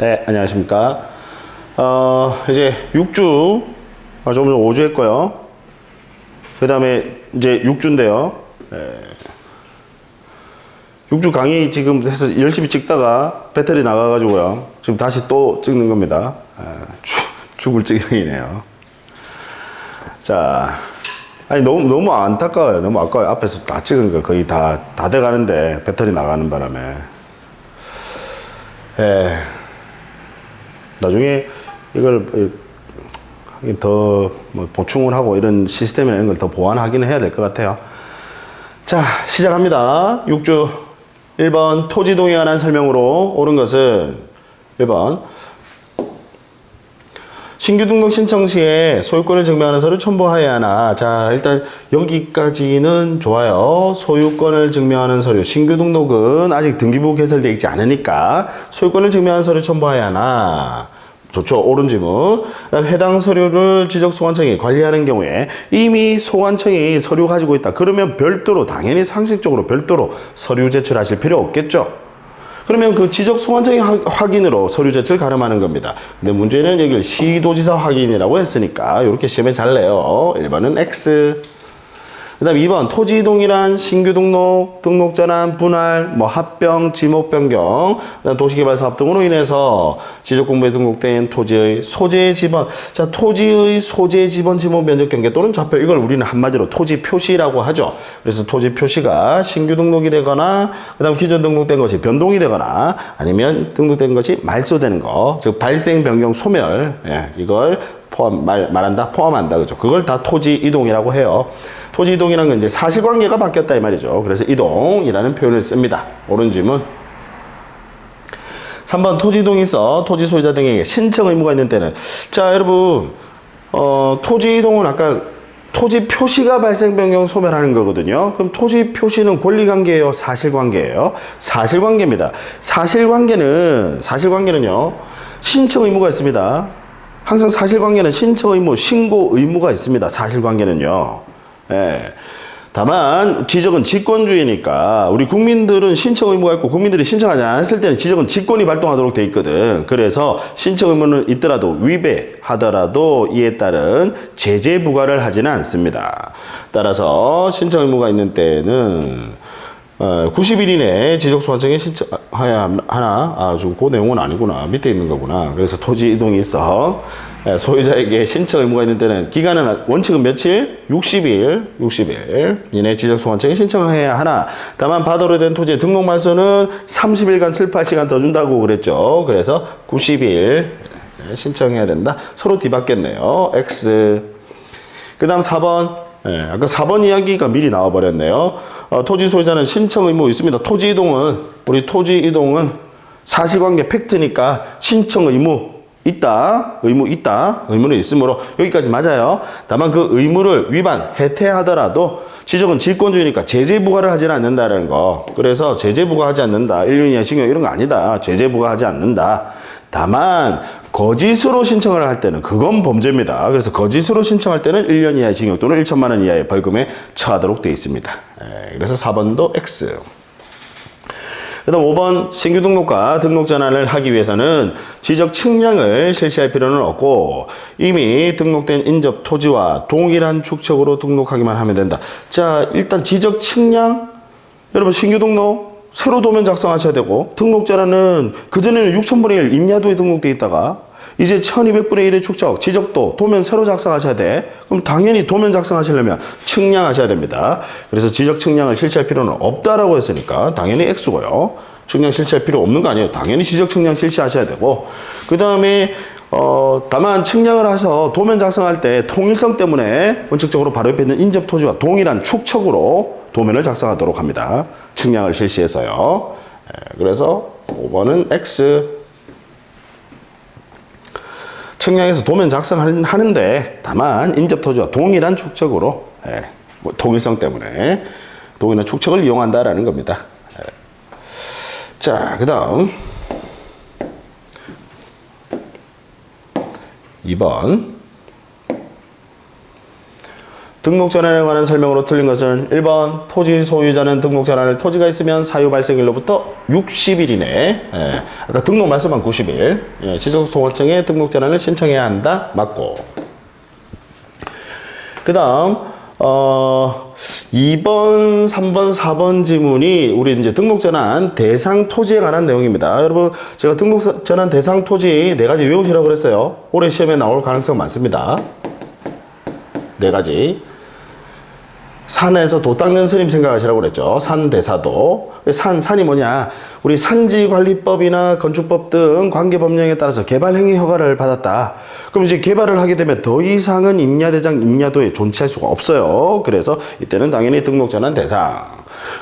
네, 안녕하십니까. 이제 6주, 조금 전 5주 했고요. 그 다음에 이제 6주인데요. 6주 강의 지금 해서 열심히 찍다가 배터리 나가가지고요. 지금 다시 또 찍는 겁니다. 죽을 지경이네요. 자, 아니, 너무 안타까워요. 너무 아까워요. 앞에서 다 찍은 거 거의 다 돼가는데 배터리 나가는 바람에. 나중에 이걸 더 뭐 보충을 하고 이런 시스템이나 이런 걸 더 보완하기는 해야 될 것 같아요. 자, 시작합니다. 6주 1번 토지동의에 관한 설명으로 옳은 것은 1번 신규 등록 신청 시에 소유권을 증명하는 서류 첨부하여야 하나. 자, 일단 여기까지는 좋아요. 소유권을 증명하는 서류. 신규 등록은 아직 등기부 개설되어 있지 않으니까 소유권을 증명하는 서류 첨부하여야 하나. 좋죠. 옳은 지문. 해당 서류를 지적소관청이 관리하는 경우에 이미 소관청이 서류 가지고 있다. 그러면 별도로, 당연히 상식적으로 별도로 서류 제출하실 필요 없겠죠. 그러면 그 지적소관청의 확인으로 서류 제출 가름하는 겁니다. 근데 문제는 여기를 시도지사 확인이라고 했으니까 이렇게 시험에 잘 내요. 1번은 X. 그 다음 2번 토지 이동이란 신규 등록, 등록 전환, 분할, 뭐 합병, 지목 변경, 그다음 도시개발 사업 등으로 인해서 지적공부에 등록된 토지의 소재 지번. 자, 토지의 소재 지번 지목 면적 경계 또는 좌표, 이걸 우리는 한마디로 토지 표시라고 하죠. 그래서 토지 표시가 신규 등록이 되거나 그다음 기존 등록된 것이 변동이 되거나 아니면 등록된 것이 말소되는 거, 즉 발생 변경 소멸, 이걸 포함한다, 그죠? 그걸 다 토지 이동이라고 해요. 토지 이동이라는 건 이제 사실관계가 바뀌었다 이 말이죠. 그래서 이동이라는 표현을 씁니다. 옳은 질문. 3번 토지 이동이 있어 토지 소유자 등에게 신청 의무가 있는 때는. 자, 여러분, 토지 이동은 아까 토지 표시가 발생 변경 소멸하는 거거든요. 그럼 토지 표시는 권리관계예요, 사실관계예요? 사실관계입니다. 사실관계는요 신청 의무가 있습니다. 항상 사실관계는 신청 의무, 신고 의무가 있습니다. 사실관계는요. 다만 지적은 직권주의니까 우리 국민들은 신청 의무가 있고 국민들이 신청하지 않았을 때는 지적은 직권이 발동하도록 돼 있거든. 그래서 신청 의무는 있더라도 위배하더라도 이에 따른 제재 부과를 하지는 않습니다. 따라서 신청 의무가 있는 때는 90일 이내에 지적소관청에 신청해야 하나. 좀 그 내용은 아니구나. 밑에 있는 거구나. 그래서 토지 이동이 있어 소유자에게 신청 의무가 있는 때는 기간은 원칙은 며칠? 60일 이내 지적소관청에 신청해야 하나. 다만 받아로 된 토지의 등록 말소는 30일간 슬퍼할 시간 더 준다고 그랬죠. 그래서 90일 신청해야 된다. 서로 뒤바뀌었네요. X. 그 다음 4번. 아까 4번 이야기가 미리 나와버렸네요. 토지 소유자는 신청 의무 있습니다. 토지 이동은 사실관계 팩트니까 신청 의무 있다. 의무는 있으므로 여기까지 맞아요. 다만 그 의무를 해태하더라도 지적은 직권주의니까 제재 부과를 하지는 않는다는 거. 그래서 제재 부과하지 않는다. 1년 이하 징역 이런 거 아니다. 제재 부과하지 않는다. 다만 거짓으로 신청을 할 때는 그건 범죄입니다. 그래서 거짓으로 신청할 때는 1년 이하의 징역 또는 1천만 원 이하의 벌금에 처하도록 되어 있습니다. 그래서 4번도 X. 그 다음 5번 신규 등록과 등록 전환을 하기 위해서는 지적 측량을 실시할 필요는 없고 이미 등록된 인접 토지와 동일한 축척으로 등록하기만 하면 된다. 자, 일단 지적 측량, 여러분 신규 등록 새로 도면 작성하셔야 되고 등록 전환은 그전에는 6,000분의 1 임야도에 등록돼 있다가 이제 1200분의 1의 축적, 지적도, 도면 새로 작성하셔야 돼. 그럼 당연히 도면 작성하시려면 측량하셔야 됩니다. 그래서 지적 측량을 실시할 필요는 없다라고 했으니까 당연히 X고요. 측량 실시할 필요 없는 거 아니에요. 당연히 지적 측량 실시하셔야 되고. 그 다음에 다만 측량을 해서 도면 작성할 때 통일성 때문에 원칙적으로 바로 옆에 있는 인접 토지와 동일한 축척으로 도면을 작성하도록 합니다. 측량을 실시해서요. 그래서 5번은 X. 측량해서 도면 작성하는데 다만 인접 토지와 동일한 축척으로 통일성 때문에 동일한 축척을 이용한다라는 겁니다. 자, 그 다음 2번 등록 전환에 관한 설명으로 틀린 것은 1번 토지 소유자는 등록 전환을 토지가 있으면 사유 발생일로부터 60일이네. 예, 아까 등록 말소만 90일. 예, 지적소원청에 등록 전환을 신청해야 한다. 맞고. 그 다음 2번, 3번, 4번 지문이 우리 이제 등록 전환 대상 토지에 관한 내용입니다. 여러분 제가 등록 전환 대상 토지 4가지 외우시라고 그랬어요. 올해 시험에 나올 가능성 많습니다. 4가지. 산에서 도 닦는 스님 생각하시라고 그랬죠. 산대사도. 산이 뭐냐? 우리 산지관리법이나 건축법 등 관계법령에 따라서 개발행위 허가를 받았다. 그럼 이제 개발을 하게 되면 더 이상은 임야대장, 임야도에 존치할 수가 없어요. 그래서 이때는 당연히 등록전환 대상.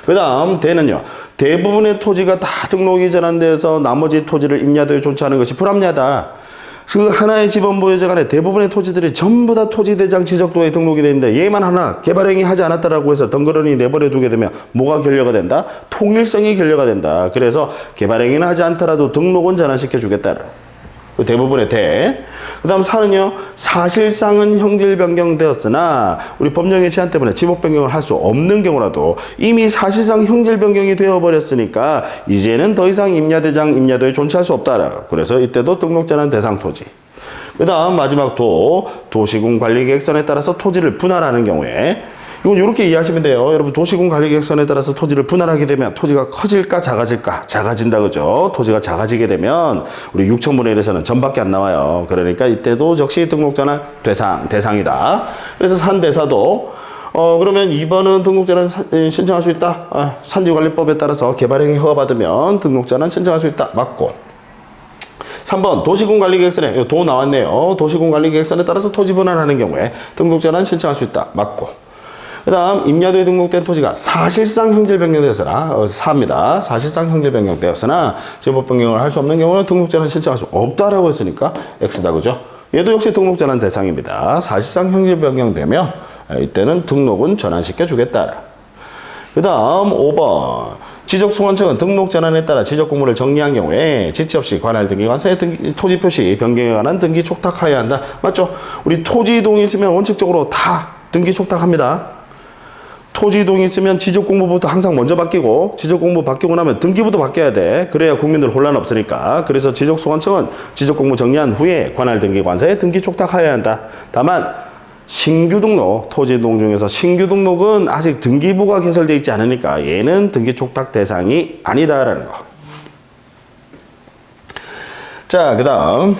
그 다음 대는요. 대부분의 토지가 다 등록이 전환돼서 나머지 토지를 임야도에 존치하는 것이 불합리하다. 그 하나의 지번 보유자 간에 대부분의 토지들이 전부 다 토지대장 지적도에 등록이 되는데 얘만 하나 개발행위 하지 않았다라고 해서 덩그러니 내버려 두게 되면 뭐가 결여가 된다? 통일성이 결여가 된다. 그래서 개발행위는 하지 않더라도 등록은 전환시켜 주겠다. 대부분의 대. 그 다음 4는요. 사실상은 형질 변경되었으나 우리 법령의 제한 때문에 지목 변경을 할 수 없는 경우라도 이미 사실상 형질 변경이 되어버렸으니까 이제는 더 이상 임야대장, 임야도에 존치할 수 없다. 그래서 이때도 등록 전환 대상 토지. 그 다음 마지막 도시군 관리계획선에 따라서 토지를 분할하는 경우에 이건 이렇게 이해하시면 돼요. 여러분 도시군 관리계획선에 따라서 토지를 분할하게 되면 토지가 커질까 작아질까? 작아진다 그죠? 토지가 작아지게 되면 우리 6천분의 1에서는 전밖에 안 나와요. 그러니까 이때도 역시 등록전환 대상이다. 그래서 산대사도 그러면 2번은 등록전환 신청할 수 있다. 산지관리법에 따라서 개발행위 허가받으면 등록전환 신청할 수 있다. 맞고. 3번 도시군 관리계획선에 도 나왔네요. 도시군 관리계획선에 따라서 토지 분할하는 경우에 등록전환 신청할 수 있다. 맞고. 그 다음 임야도에 등록된 토지가 사실상 형질 변경되었으나 4입니다. 사실상 형질 변경되었으나 제법 변경을 할 수 없는 경우는 등록전환 신청할 수 없다라고 했으니까 X다 그죠? 얘도 역시 등록전환 대상입니다. 사실상 형질 변경되면 이때는 등록은 전환시켜 주겠다. 그 다음 5번 지적소관청은 등록 전환에 따라 지적공무를 정리한 경우에 지체 없이 관할 등기관서에 토지 표시 변경에 관한 등기 촉탁하여야 한다. 맞죠? 우리 토지 이동이 있으면 원칙적으로 다 등기 촉탁합니다. 토지 이동이 있으면 지적공부부터 항상 먼저 바뀌고 지적공부 바뀌고 나면 등기부터 바뀌어야 돼. 그래야 국민들 혼란 없으니까. 그래서 지적소관청은 지적공부 정리한 후에 관할 등기관서에 등기 촉탁하여야 한다. 다만 신규 등록, 토지 이동 중에서 신규 등록은 아직 등기부가 개설되어 있지 않으니까 얘는 등기 촉탁 대상이 아니다라는 거. 자, 그 다음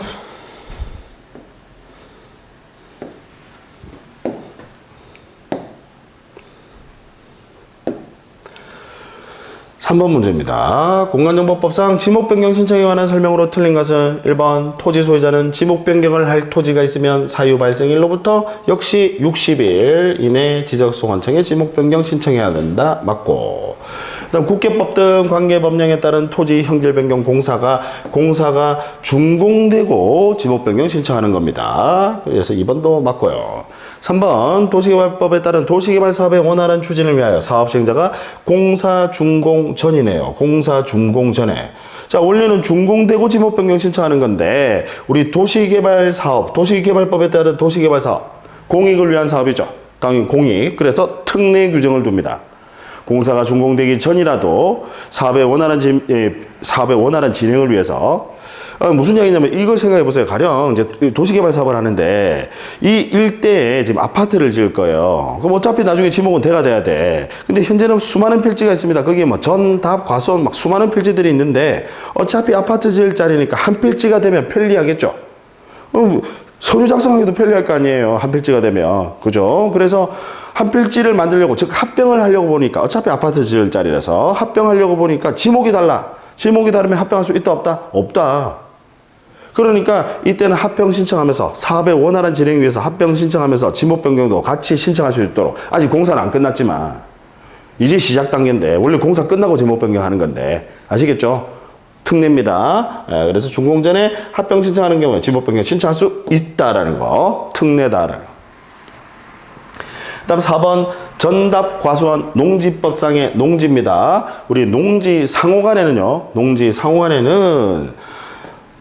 3번 문제입니다. 공간정보법상 지목변경 신청에 관한 설명으로 틀린 것은 1번 토지 소유자는 지목변경을 할 토지가 있으면 사유 발생일로부터 역시 60일 이내 지적소관청에 지목변경 신청해야 된다. 맞고. 그다음 국계법 등 관계법령에 따른 토지 형질변경 공사가 준공되고 지목변경 신청하는 겁니다. 그래서 2번도 맞고요. 3번 도시개발법에 따른 도시개발 사업의 원활한 추진을 위하여 사업 시행자가 공사 준공 전이네요. 공사 준공 전에. 자, 원래는 준공되고 지목 변경 신청하는 건데 우리 도시개발 사업, 도시개발법에 따른 도시개발 사업 공익을 위한 사업이죠. 당연히 공익. 그래서 특례 규정을 둡니다. 공사가 준공되기 전이라도 사업의 원활한 진행을 위해서 무슨 이야기냐면 이걸 생각해 보세요. 가령 이제 도시개발 사업을 하는데 이 일대에 지금 아파트를 지을 거예요. 그럼 어차피 나중에 지목은 대가 돼야 돼. 근데 현재는 수많은 필지가 있습니다. 거기에 뭐 전, 답, 과수원 막 수많은 필지들이 있는데 어차피 아파트 지을 자리니까 한 필지가 되면 편리하겠죠. 서류 작성하기도 편리할 거 아니에요. 한 필지가 되면. 그죠? 그래서 한 필지를 만들려고, 즉 합병을 하려고 보니까 어차피 아파트 지을 자리라서 합병하려고 보니까 지목이 달라. 지목이 다르면 합병할 수 있다 없다? 없다. 그러니까 이때는 합병 신청하면서 사업의 원활한 진행 위해서 합병 신청하면서 지목 변경도 같이 신청할 수 있도록 아직 공사는 안 끝났지만 이제 시작 단계인데 원래 공사 끝나고 지목 변경하는 건데 아시겠죠? 특례입니다. 그래서 준공 전에 합병 신청하는 경우에 지목 변경 신청할 수 있다라는 거 특례다라는 거. 다음 4번 전답 과수원 농지법상의 농지입니다. 우리 농지 상호간에는요. 농지 상호간에는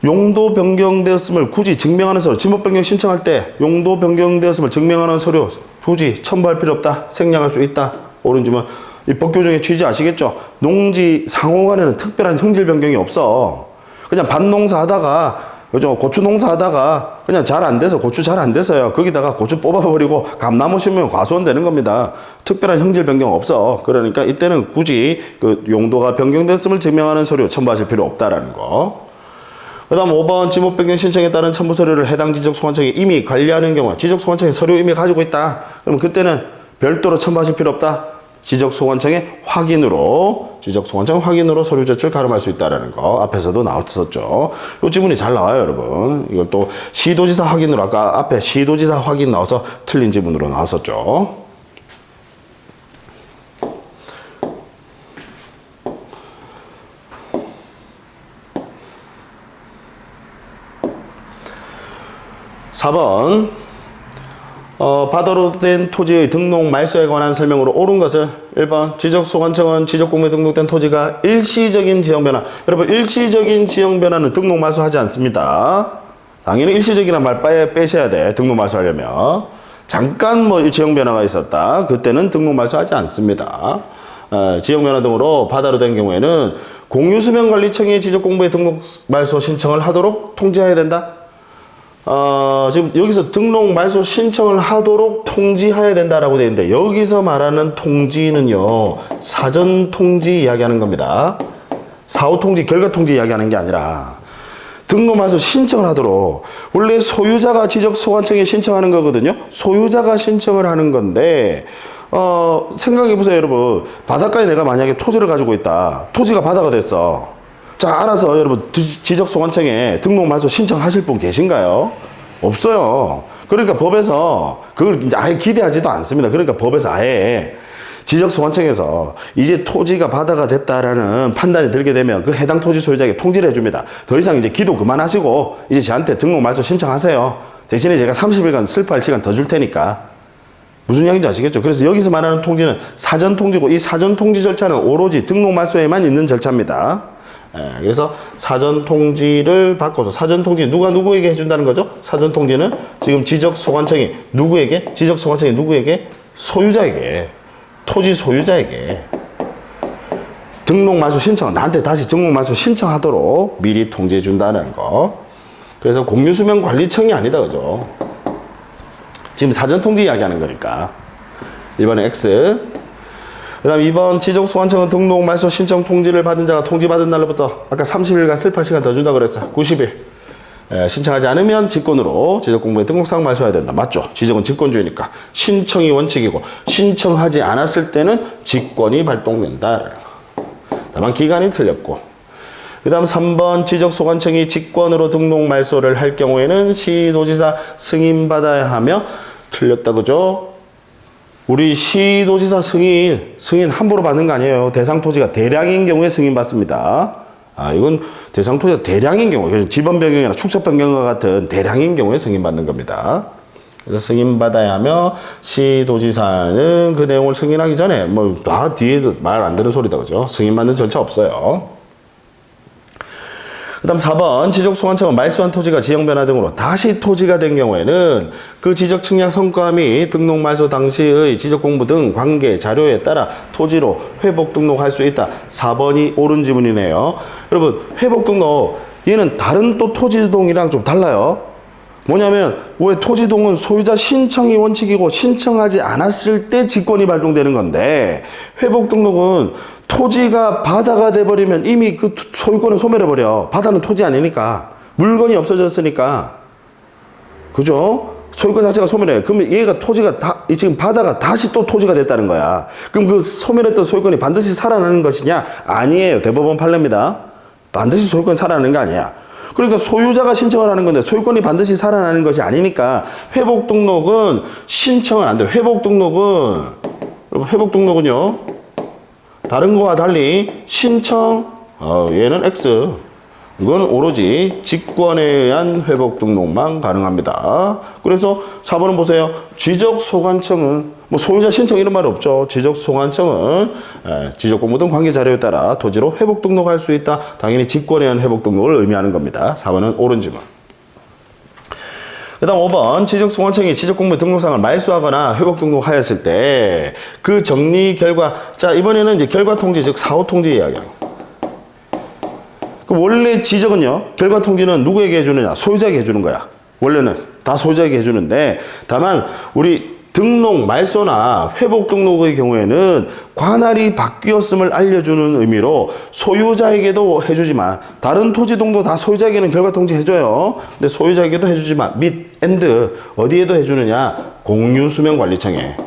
용도 변경되었음을 굳이 증명하는 서류, 지목 변경 신청할 때 용도 변경되었음을 증명하는 서류 굳이 첨부할 필요 없다. 생략할 수 있다. 옳은 질문. 이 법규정의 취지 아시겠죠? 농지 상호간에는 특별한 형질 변경이 없어. 그냥 밭농사 하다가, 그죠? 고추 농사 하다가 그냥 잘 안 돼서, 고추 잘 안 돼서요. 거기다가 고추 뽑아버리고 감나무 심으면 과수원 되는 겁니다. 특별한 형질 변경 없어. 그러니까 이때는 굳이 그 용도가 변경됐음을 증명하는 서류 첨부하실 필요 없다라는 거. 그 다음 5번 지목 변경 신청에 따른 첨부 서류를 해당 지적소관청이 이미 관리하는 경우, 지적소관청이 서류 이미 가지고 있다. 그럼 그때는 별도로 첨부하실 필요 없다. 지적소관청의 확인으로 서류 제출 가름할 수 있다는 거 앞에서도 나왔었죠. 이 지문이 잘 나와요, 여러분. 이걸 또 시도지사 확인으로, 아까 앞에 시도지사 확인 나와서 틀린 지문으로 나왔었죠. (4번) 바다로 된 토지의 등록 말소에 관한 설명으로 옳은 것은 1번 지적소관청은 지적공무에 등록된 토지가 일시적인 지형변화. 여러분, 일시적인 지형변화는 등록 말소하지 않습니다. 당연히 일시적이란 말 빼셔야 돼. 등록 말소하려면. 잠깐 뭐 지형변화가 있었다. 그때는 등록 말소하지 않습니다. 지형변화 등으로 바다로 된 경우에는 공유수면관리청이 지적공무에 등록 말소 신청을 하도록 통지해야 된다. 지금 여기서 등록 말소 신청을 하도록 통지해야 된다라고 되어 있는데, 여기서 말하는 통지는요, 사전 통지 이야기하는 겁니다. 사후 통지, 결과 통지 이야기하는 게 아니라 등록 말소 신청을 하도록. 원래 소유자가 지적소관청에 신청하는 거거든요. 소유자가 신청을 하는 건데, 생각해 보세요, 여러분. 바닷가에 내가 만약에 토지를 가지고 있다. 토지가 바다가 됐어. 자, 알아서 여러분 지적소관청에 등록 말소 신청하실 분 계신가요? 없어요. 그러니까 법에서 그걸 이제 아예 기대하지도 않습니다. 그러니까 법에서 아예 지적소관청에서 이제 토지가 바다가 됐다라는 판단이 들게 되면 그 해당 토지 소유자에게 통지를 해줍니다. 더 이상 이제 기도 그만하시고 이제 저한테 등록 말소 신청하세요. 대신에 제가 30일간 슬퍼할 시간 더 줄 테니까. 무슨 이야기인지 아시겠죠? 그래서 여기서 말하는 통지는 사전 통지고, 이 사전 통지 절차는 오로지 등록 말소에만 있는 절차입니다. 그래서 사전 통지를 받고서, 사전 통지 누가 누구에게 해준다는 거죠? 사전 통지는 지금 지적소관청이 누구에게? 지적소관청이 누구에게? 소유자에게, 토지 소유자에게 등록 말소 신청, 나한테 다시 등록 말소 신청하도록 미리 통지해 준다는 거. 그래서 공유수면관리청이 아니다, 그죠? 지금 사전 통지 이야기하는 거니까. 1번에 X. 그 다음 2번 지적소관청은 등록 말소 신청 통지를 받은 자가 통지받은 날로부터 아까 30일간 슬퍼할 시간 더 준다고 그랬어. 90일. 신청하지 않으면 직권으로 지적공무에 등록상 말소해야 된다. 맞죠? 지적은 직권주의니까 신청이 원칙이고, 신청하지 않았을 때는 직권이 발동된다. 다만 기간이 틀렸고. 그 다음 3번 지적소관청이 직권으로 등록 말소를 할 경우에는 시도지사 승인받아야 하며, 틀렸다, 그죠? 우리 시도지사 승인 함부로 받는 거 아니에요. 대상 토지가 대량인 경우에 승인 받습니다. 이건 대상 토지가 대량인 경우, 지번 변경이나 축척 변경과 같은 대량인 경우에 승인 받는 겁니다. 그래서 승인 받아야 하며, 시도지사는 그 내용을 승인하기 전에 뭐 다 뒤에도 말 안 되는 소리다, 그죠? 승인 받는 절차 없어요. 그 다음 4번 지적소관청은 말소한 토지가 지형변화 등으로 다시 토지가 된 경우에는 그 지적 측량 성과 및 등록 말소 당시의 지적공부 등 관계 자료에 따라 토지로 회복 등록할 수 있다. 4번이 옳은 지문이네요. 여러분, 회복 등록, 얘는 다른 또 토지동이랑 좀 달라요. 뭐냐면, 왜 토지동은 소유자 신청이 원칙이고 신청하지 않았을 때 직권이 발동되는 건데, 회복 등록은 토지가 바다가 돼버리면 이미 그 소유권을 소멸해버려. 바다는 토지 아니니까. 물건이 없어졌으니까. 그죠? 소유권 자체가 소멸해. 그러면 얘가 토지가 지금 바다가 다시 또 토지가 됐다는 거야. 그럼 그 소멸했던 소유권이 반드시 살아나는 것이냐? 아니에요. 대법원 판례입니다. 반드시 소유권이 살아나는 거 아니야. 그러니까 소유자가 신청을 하는 건데 소유권이 반드시 살아나는 것이 아니니까 회복 등록은 신청은 안 돼요. 회복 등록은요. 다른 거와 달리 신청, 얘는 X. 이건 오로지 직권에 의한 회복 등록만 가능합니다. 그래서 4번은 보세요. 지적소관청은, 뭐 소유자 신청 이런 말 없죠. 지적소관청은 지적공부 등 관계 자료에 따라 토지로 회복 등록할 수 있다. 당연히 직권에 의한 회복 등록을 의미하는 겁니다. 4번은 옳은 질문. 그다음 5번 지적소관청이 지적공무 등록상을 말소하거나 회복 등록하였을 때 그 정리 결과 자 이번에는 이제 결과 통지 즉 사후 통지 이야기야. 그럼 원래 지적은요 결과 통지는 누구에게 해주느냐 소유자에게 해주는 거야. 원래는 다 소유자에게 해주는데 다만 우리 등록 말소나 회복 등록의 경우에는 관할이 바뀌었음을 알려주는 의미로 소유자에게도 해주지만 다른 토지동도 다 소유자에게는 결과 통지 해줘요. 근데 소유자에게도 해주지만 및 앤드 어디에도 해주느냐 공유수명관리청에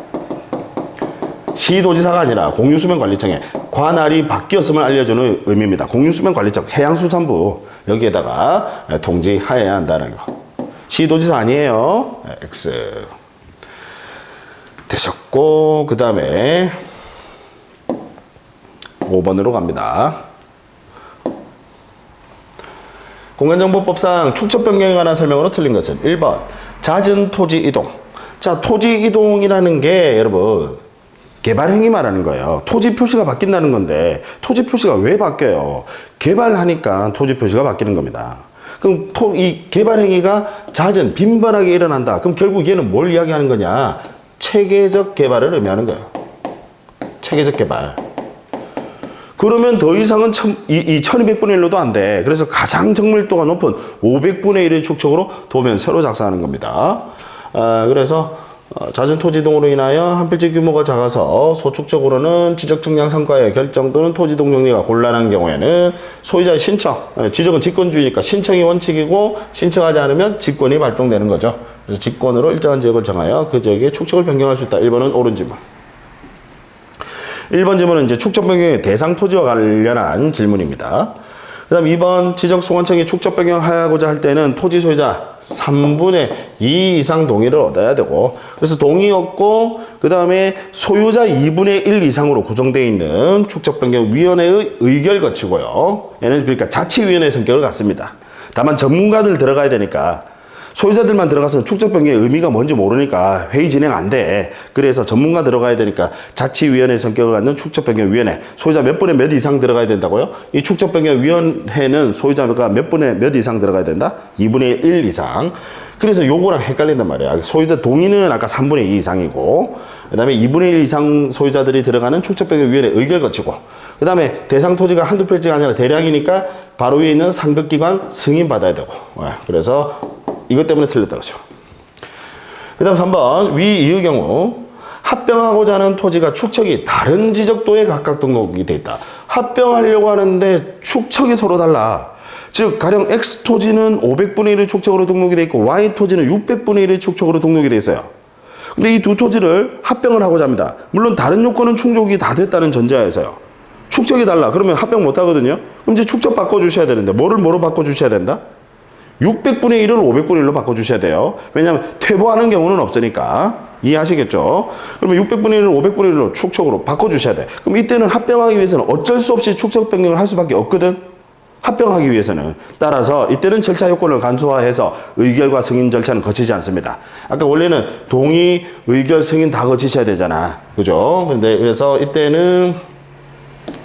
시도지사가 아니라 공유수명관리청에 관할이 바뀌었음을 알려주는 의미입니다. 공유수명관리청 해양수산부 여기에다가 통지하여야 한다는 거. 시도지사 아니에요. X 되셨고 그 다음에 5번으로 갑니다. 공간정보법상 축적 변경에 관한 설명으로 틀린 것은 1번 잦은 토지 이동. 자 토지 이동이라는 게 여러분 개발 행위 말하는 거예요. 토지 표시가 바뀐다는 건데 토지 표시가 왜 바뀌어요? 개발하니까 토지 표시가 바뀌는 겁니다. 그럼 이 개발 행위가 잦은 빈번하게 일어난다. 그럼 결국 얘는 뭘 이야기하는 거냐? 체계적 개발을 의미하는 거예요. 체계적 개발. 그러면 더 이상은 1200분의 1로도 안 돼. 그래서 가장 정밀도가 높은 500분의 1의 축척으로 도면 새로 작성하는 겁니다. 그래서 잦은 토지동으로 인하여 한 필지 규모가 작아서 소축적으로는 지적청량 성과에 결정되는 토지동 정리가 곤란한 경우에는 소유자의 신청, 지적은 직권주의니까 신청이 원칙이고 신청하지 않으면 직권이 발동되는 거죠. 그래서 직권으로 일정한 지역을 정하여 그 지역에 축척을 변경할 수 있다. 1번은 옳은 질문. 1번 질문은 이제 축적 변경의 대상 토지와 관련한 질문입니다. 그 다음 2번 지적소관청이 축적 변경하고자 할 때는 토지 소유자 3분의 2 이상 동의를 얻어야 되고 그래서 동의 얻고 그 다음에 소유자 2분의 1 이상으로 구성되어 있는 축적변경위원회의 의결 거치고요. 얘는 그러니까 자치위원회 성격을 갖습니다. 다만 전문가들 들어가야 되니까 소유자들만 들어가서는 축적변경의 의미가 뭔지 모르니까 회의 진행 안 돼. 그래서 전문가 들어가야 되니까 자치위원회 성격을 갖는 축적변경위원회 소유자 몇 분의 몇 이상 들어가야 된다고요? 이 축적변경위원회는 소유자가 몇 분의 몇 이상 들어가야 된다? 2분의 1 이상. 그래서 요거랑 헷갈린단 말이야. 소유자 동의는 아까 3분의 2 이상이고 그 다음에 2분의 1 이상 소유자들이 들어가는 축적변경위원회 의결 거치고 그 다음에 대상 토지가 한두 필지가 아니라 대량이니까 바로 위에 있는 상급기관 승인 받아야 되고 그래서 이것 때문에 틀렸다 그죠. 그 다음 3번 위 이의 경우 합병하고자 하는 토지가 축척이 다른 지적도에 각각 등록이 돼 있다. 합병하려고 하는데 축척이 서로 달라. 즉 가령 X 토지는 500분의 1의 축척으로 등록이 돼 있고 Y 토지는 600분의 1의 축척으로 등록이 돼 있어요. 근데 이 두 토지를 합병을 하고자 합니다. 물론 다른 요건은 충족이 다 됐다는 전제하에서요. 축척이 달라. 그러면 합병 못 하거든요. 그럼 이제 축척 바꿔주셔야 되는데 뭐로 바꿔주셔야 된다? 600분의 1을 500분의 1로 바꿔주셔야 돼요. 왜냐하면 퇴보하는 경우는 없으니까. 이해하시겠죠? 그러면 600분의 1을 500분의 1로 축척으로 바꿔주셔야 돼. 그럼 이때는 합병하기 위해서는 어쩔 수 없이 축척 변경을 할 수밖에 없거든. 합병하기 위해서는. 따라서 이때는 절차 요건을 간소화해서 의결과 승인 절차는 거치지 않습니다. 아까 원래는 동의, 의결, 승인 다 거치셔야 되잖아. 그죠? 근데 그래서 이때는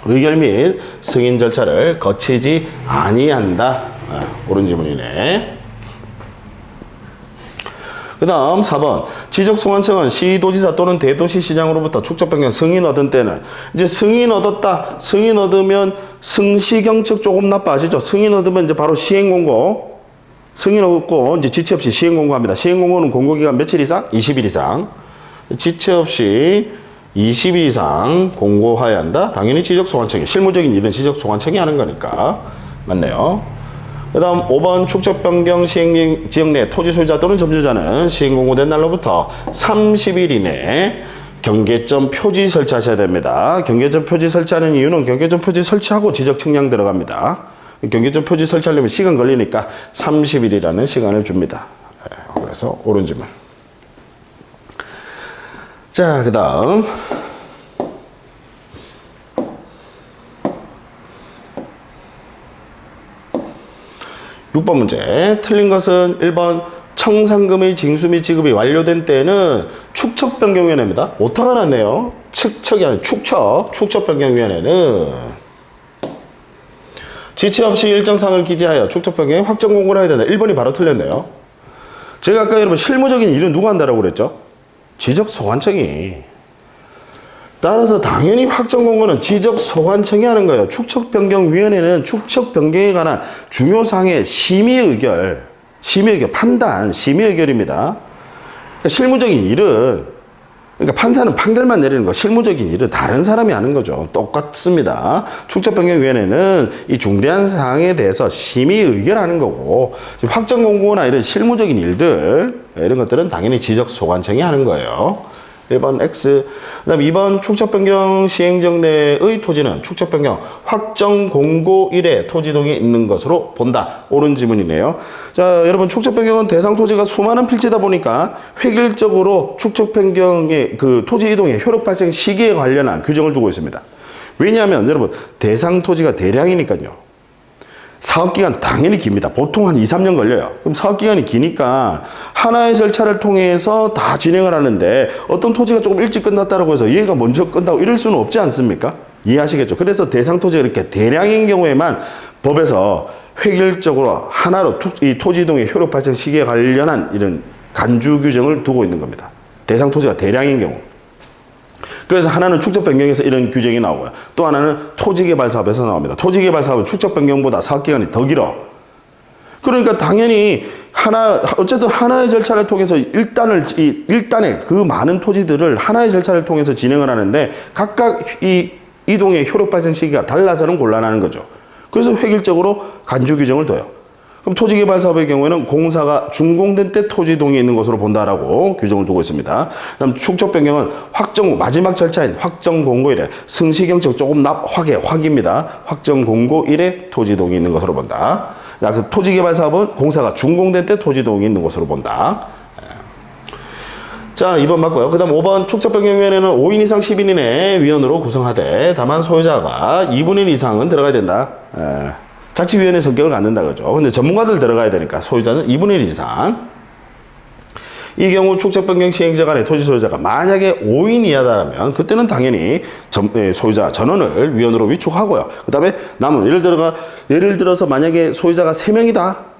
의결 및 승인 절차를 거치지 아니한다. 옳은 질문이네. 그 다음 4번 지적소관청은 시도지사 또는 대도시시장으로부터 축적변경 승인 얻은 때는 이제 승인 얻었다. 승인 얻으면 승시경측 조금 나빠 아시죠? 승인 얻으면 이제 바로 시행공고 승인 얻고 이제 지체 없이 시행공고합니다. 시행공고는 공고기간 며칠 이상? 20일 이상. 지체 없이 20일 이상 공고하여야 한다. 당연히 지적소관청이 실무적인 일은 지적소관청이 하는 거니까 맞네요. 그 다음 5번 축적 변경 시행 지역 내 토지 소유자 또는 점유자는 시행 공고된 날로부터 30일 이내에 경계점 표지 설치하셔야 됩니다. 경계점 표지 설치하는 이유는 경계점 표지 설치하고 지적 측량 들어갑니다. 경계점 표지 설치하려면 시간 걸리니까 30일이라는 시간을 줍니다. 그래서 옳은 질문. 자, 그 다음 6번 문제. 틀린 것은 1번 청산금의 징수 및 지급이 완료된 때는 축척변경위원회입니다. 오타가 났네요. 측척이 아니라 축척변경위원회는 지체 없이 일정상을 기재하여 축척변경에 확정 공고를 해야 된다. 1번이 바로 틀렸네요. 제가 아까 여러분 실무적인 일은 누가 한다라고 그랬죠? 지적소관청이. 따라서 당연히 확정공고는 지적소관청이 하는 거예요. 축척변경위원회는 축척변경에 관한 중요사항의 심의의결, 판단, 심의의결입니다. 그러니까 실무적인 일은, 그러니까 판사는 판결만 내리는 거, 실무적인 일은 다른 사람이 하는 거죠. 똑같습니다. 축척변경위원회는 이 중대한 사항에 대해서 심의의결하는 거고, 지금 확정공고나 이런 실무적인 일들, 이런 것들은 당연히 지적소관청이 하는 거예요. 1번 X. 그 다음 2번 축척변경 시행령 내의 토지는 축척변경 확정공고일에 토지동이 있는 것으로 본다. 옳은 지문이네요. 자, 여러분 축척변경은 대상 토지가 수많은 필지다 보니까 획일적으로 축척변경의 그 토지 이동의 효력 발생 시기에 관련한 규정을 두고 있습니다. 왜냐하면 여러분 대상 토지가 대량이니까요. 사업기간 당연히 깁니다. 보통 한 2, 3년 걸려요. 그럼 사업기간이 기니까 하나의 절차를 통해서 다 진행을 하는데 어떤 토지가 조금 일찍 끝났다고 해서 얘가 먼저 끝나고 이럴 수는 없지 않습니까? 이해하시겠죠? 그래서 대상 토지가 이렇게 대량인 경우에만 법에서 획일적으로 하나로 이 토지 이동의 효력 발생 시기에 관련한 이런 간주 규정을 두고 있는 겁니다. 대상 토지가 대량인 경우. 그래서 하나는 축적 변경에서 이런 규정이 나오고요. 또 하나는 토지개발 사업에서 나옵니다. 토지개발 사업은 축적 변경보다 사업기간이 더 길어. 그러니까 당연히 어쨌든 하나의 절차를 통해서 일단의 그 많은 토지들을 하나의 절차를 통해서 진행을 하는데 각각 이 이동의 효력 발생 시기가 달라서는 곤란한 거죠. 그래서 획일적으로 간주 규정을 둬요. 그럼 토지개발 사업의 경우에는 공사가 준공된 때 토지 이동이 있는 것으로 본다라고 규정을 두고 있습니다. 그다음 축적 변경은 마지막 절차인 확정 공고일에 승시경책 조금 확입니다. 확정 공고일에 토지 이동이 있는 것으로 본다. 그 토지개발 사업은 공사가 준공된 때 토지 이동이 있는 것으로 본다. 자, 2번 맞고요. 그 다음 5번 축척변경위원회는 5인 이상 10인의 위원으로 구성하되 다만 소유자가 2분의 1 이상은 들어가야 된다. 자치위원회 성격을 갖는다 그죠. 근데 전문가들 들어가야 되니까 소유자는 2분의 1 이상. 이 경우 축척변경 시행자 간의 토지 소유자가 만약에 5인 이하다면 그때는 당연히 소유자 전원을 위원으로 위촉하고요. 그 다음에 남은 예를 들어서 만약에 소유자가 3명이다.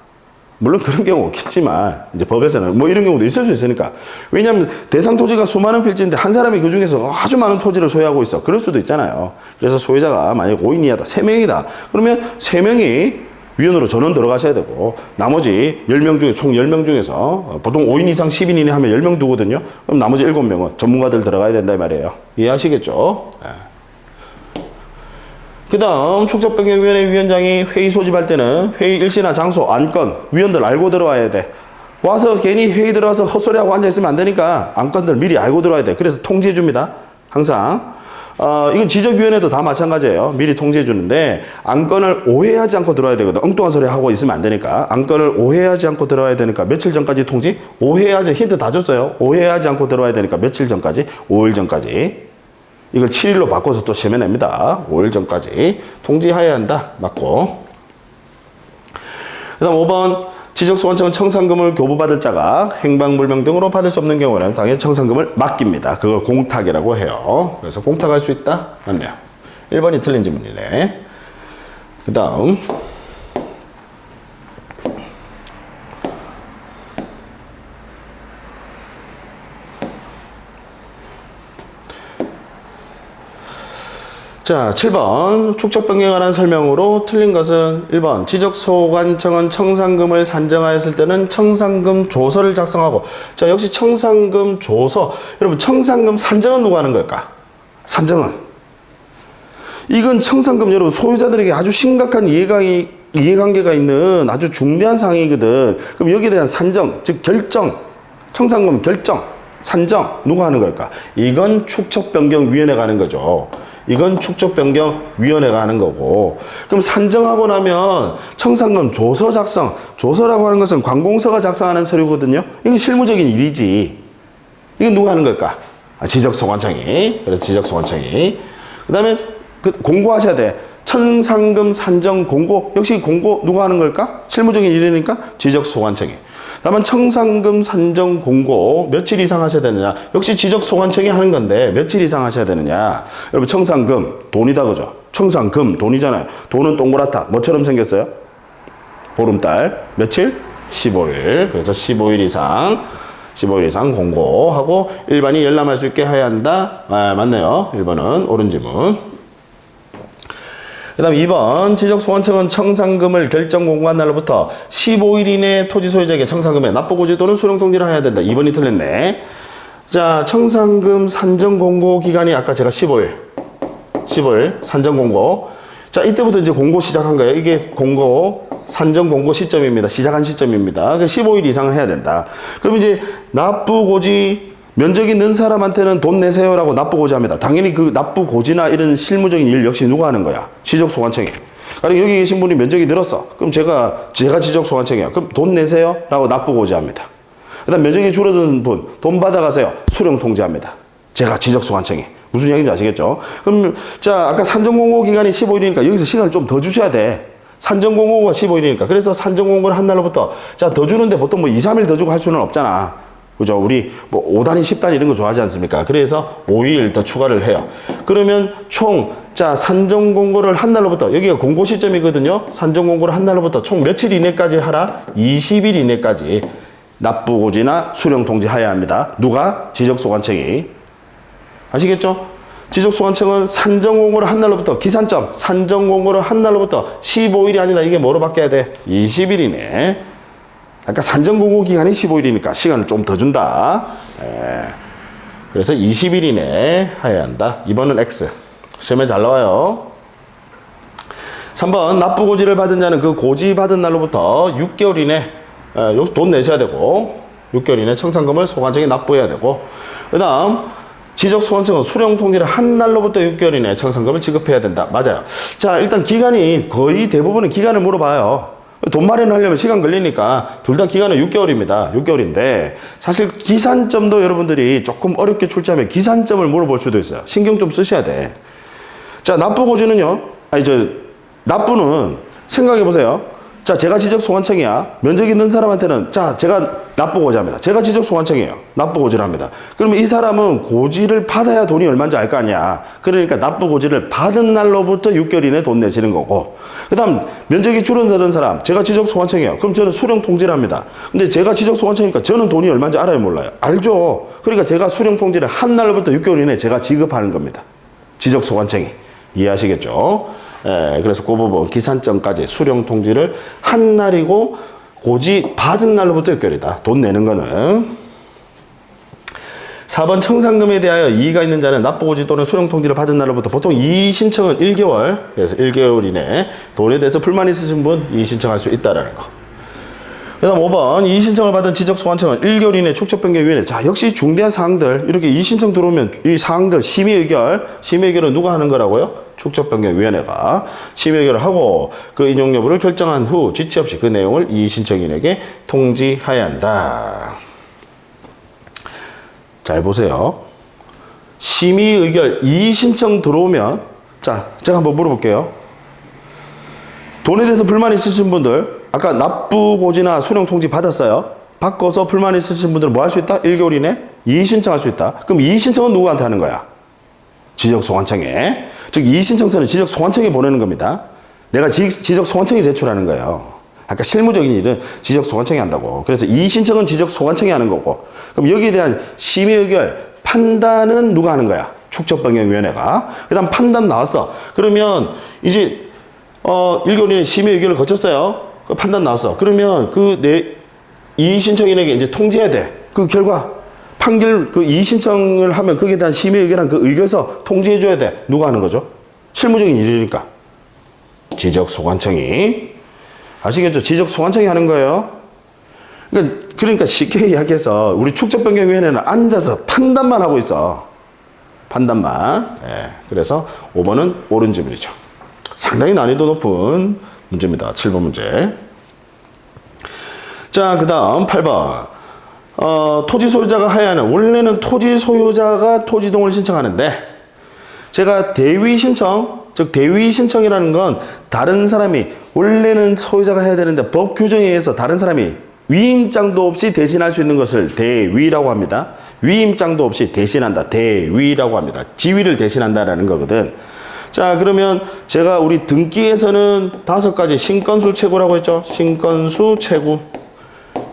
물론 그런 경우 없겠지만 이제 법에서는 뭐 이런 경우도 있을 수 있으니까. 왜냐하면 대상 토지가 수많은 필지인데 한 사람이 그 중에서 아주 많은 토지를 소유하고 있어. 그럴 수도 있잖아요. 그래서 소유자가 만약 5인 이하다, 3명이다. 그러면 3명이 위원으로 전원 들어가셔야 되고 나머지 10명 중에 총 10명 중에서 보통 5인 이상 10인이네 하면 10명 두거든요. 그럼 나머지 7명은 전문가들 들어가야 된다 이 말이에요. 이해하시겠죠? 네. 그 다음 축척변경위원회 위원장이 회의 소집할 때는 회의 일시나 장소, 안건, 위원들 알고 들어와야 돼. 와서 괜히 회의 들어와서 헛소리하고 앉아있으면 안 되니까 안건들 미리 알고 들어와야 돼. 그래서 통지해 줍니다. 항상. 이건 지적위원회도 다 마찬가지예요. 미리 통지해 주는데 안건을 오해하지 않고 들어와야 되거든. 엉뚱한 소리 하고 있으면 안 되니까. 안건을 오해하지 않고 들어와야 되니까 며칠 전까지 통지? 힌트 다 줬어요. 오해하지 않고 들어와야 되니까 며칠 전까지? 5일 전까지. 이걸 7일로 바꿔서 또 세면 됩니다. 5일 전까지 통지해야 한다. 맞고. 그 다음 5번 지적소관청은 청산금을 교부받을 자가 행방불명 등으로 받을 수 없는 경우는 당연히 청산금을 맡깁니다. 그걸 공탁이라고 해요. 그래서 공탁할 수 있다? 맞네요. 1번이 틀린 질문이네. 그 다음 자, 7번 축척변경에 관한 설명으로 틀린 것은 1번 지적소관청은 청산금을 산정하였을 때는 청산금 조서를 작성하고. 자, 역시 청산금 조서. 여러분 청산금 산정은 누가 하는 걸까? 산정은 이건 청산금 여러분 소유자들에게 아주 심각한 이해관계가 있는 아주 중대한 사항이거든. 그럼 여기에 대한 산정, 즉 결정, 청산금 결정, 산정 누가 하는 걸까? 이건 축척변경위원회가 하는 거죠. 이건 축척변경위원회가 하는 거고. 그럼 산정하고 나면 청산금 조서 작성. 조서라고 하는 것은 관공서가 작성하는 서류거든요. 이건 실무적인 일이지. 이건 누가 하는 걸까? 지적소관청이. 그래서 지적소관청이. 그 다음에 공고하셔야 돼. 청산금 산정 공고. 역시 공고 누가 하는 걸까? 실무적인 일이니까 지적소관청이. 다만 청산금 산정 공고 며칠 이상 하셔야 되느냐? 역시 지적소관청이 하는 건데 며칠 이상 하셔야 되느냐? 여러분 청산금 돈이다 그죠? 청산금 돈이잖아요. 돈은 동그랗다. 뭐처럼 생겼어요? 보름달. 며칠? 15일. 그래서 15일 이상 공고하고 일반이 열람할 수 있게 해야 한다. 아, 맞네요. 1번은 옳은 지문. 그 다음 2번 지적소관청은 청산금을 결정 공고한 날로부터 15일 이내 토지 소유자에게 청산금의 납부고지 또는 수령통지를 해야 된다. 2번이 틀렸네. 자, 청산금 산정 공고 기간이 아까 제가 15일 산정 공고. 자, 이때부터 이제 공고 시작한 거예요. 이게 공고 산정 공고 시점입니다. 시작한 시점입니다. 15일 이상을 해야 된다. 그럼 이제 납부고지 면적이 는 사람한테는 돈 내세요라고 납부고지 합니다. 당연히 그 납부고지나 이런 실무적인 일 역시 누가 하는 거야? 지적소관청이. 그러니까 여기 계신 분이 면적이 늘었어. 그럼 제가 지적소관청이야. 그럼 돈 내세요? 라고 납부고지 합니다. 그 다음 면적이 줄어든 분, 돈 받아가세요. 수령통지합니다. 제가 지적소관청이. 무슨 이야기인지 아시겠죠? 그럼, 자, 아까 산정공고 기간이 15일이니까 여기서 시간을 좀 더 주셔야 돼. 산정공고가 15일이니까. 그래서 산정공고를 한 날로부터, 자, 더 주는데 보통 뭐 2, 3일 더 주고 할 수는 없잖아. 그죠? 우리 뭐 5단위, 10단위 이런 거 좋아하지 않습니까? 그래서 5일 더 추가를 해요. 그러면 총, 자, 산정공고를 한 날로부터, 여기가 공고 시점이거든요. 산정공고를 한 날로부터 총 며칠 이내까지 하라? 20일 이내까지 납부고지나 수령통지 해야 합니다. 누가? 지적소관청이. 아시겠죠? 지적소관청은 산정공고를 한 날로부터, 기산점, 산정공고를 한 날로부터 15일이 아니라 이게 뭐로 바뀌어야 돼? 20일 이내. 아까 산정공고 기간이 15일이니까 시간을 좀 더 준다. 그래서 20일 이내에 해야 한다. 2번은 X. 시험에 잘 나와요. 3번 납부고지를 받은 자는 그 고지 받은 날로부터 6개월 이내 돈 내셔야 되고 6개월 이내 청산금을 소관청에 납부해야 되고 그 다음 지적소관청은 수령통지를 한 날로부터 6개월 이내 청산금을 지급해야 된다. 맞아요. 자, 일단 기간이 거의 대부분은 기간을 물어봐요. 돈 마련하려면 시간 걸리니까 둘 다 기간은 6개월입니다. 6개월인데 사실 기산점도 여러분들이 조금 어렵게 출제하면 기산점을 물어볼 수도 있어요. 신경 좀 쓰셔야 돼. 자, 납부고지는요. 납부는 생각해 보세요. 자, 제가 지적소관청이야. 면적 있는 사람한테는 자, 제가 납부고지 합니다. 제가 지적소관청이에요. 납부고지를 합니다. 그러면 이 사람은 고지를 받아야 돈이 얼마인지 알 거 아니야. 그러니까 납부고지를 받은 날로부터 6개월 이내 돈 내시는 거고 그 다음 면적이 줄어드는 사람 제가 지적소관청이에요. 그럼 저는 수령통지를 합니다. 근데 제가 지적소관청이니까 저는 돈이 얼마인지 알아요 몰라요? 알죠. 그러니까 제가 수령통지를 한 날로부터 6개월 이내 제가 지급하는 겁니다. 지적소관청이. 이해하시겠죠? 그래서 그 부분 기산점까지 수령통지를 한 날이고 고지 받은 날로부터 6개월이다. 돈 내는 거는. 4번 청산금에 대하여 이의가 있는 자는 납부고지 또는 수령통지를 받은 날로부터 보통 이의 신청은 1개월 그래서 1개월 이내 돈에 대해서 불만 있으신 분 이의 신청할 수 있다라는 거. 그 다음 5번 이의 신청을 받은 지적소관청은 1개월 이내 축적변경위원회. 자, 역시 중대한 사항들 이렇게 이의 신청 들어오면 이 사항들 심의의결은 누가 하는 거라고요? 축적변경위원회가 심의의결을 하고 그 인용 여부를 결정한 후 지체 없이 그 내용을 이의 신청인에게 통지해야 한다. 잘 보세요. 심의의결 이의 신청 들어오면 자, 제가 한번 물어볼게요. 돈에 대해서 불만 있으신 분들 아까 납부고지나 수령통지 받았어요. 바꿔서 불만 있으신 분들은 뭐 할 수 있다? 1개월 이내 이의 신청할 수 있다. 그럼 이의 신청은 누구한테 하는 거야? 지적소관청에. 즉 이의 신청서는 지적소관청에 보내는 겁니다. 내가 지적소관청에 제출하는 거예요. 아까 실무적인 일은 지적소관청이 한다고. 그래서 이의 신청은 지적소관청이 하는 거고 그럼 여기에 대한 심의의결 판단은 누가 하는 거야? 축적변경위원회가. 그 다음 판단 나왔어. 그러면 이제 1개월 이내 심의의결을 거쳤어요. 그 판단 나왔어. 그러면 이의 신청인에게 이제 통지해야 돼. 그 결과 판결 그 이의 신청을 하면 거기에 대한 심의의결한 그 의결서 통지해줘야 돼. 누가 하는 거죠? 실무적인 일이니까 지적소관청이. 아시겠죠? 지적소관청이 하는 거예요. 그러니까 쉽게 이야기해서 우리 축적변경위원회는 앉아서 판단만 하고 있어. 판단만. 그래서 5번은 옳은 지문이죠. 상당히 난이도 높은 문제입니다. 7번 문제. 자, 그 다음 8번. 토지 소유자가 해야 하는, 원래는 토지 소유자가 토지동을 신청하는데, 제가 대위 신청, 즉 대위 신청이라는 건 다른 사람이, 원래는 소유자가 해야 되는데 법 규정에 의해서 다른 사람이 위임장도 없이 대신할 수 있는 것을 대위라고 합니다. 위임장도 없이 대신한다. 대위라고 합니다. 지위를 대신한다라는 거거든. 자, 그러면 제가 우리 등기에서는 5가지 신건수 채구라고 했죠. 신건수 채구.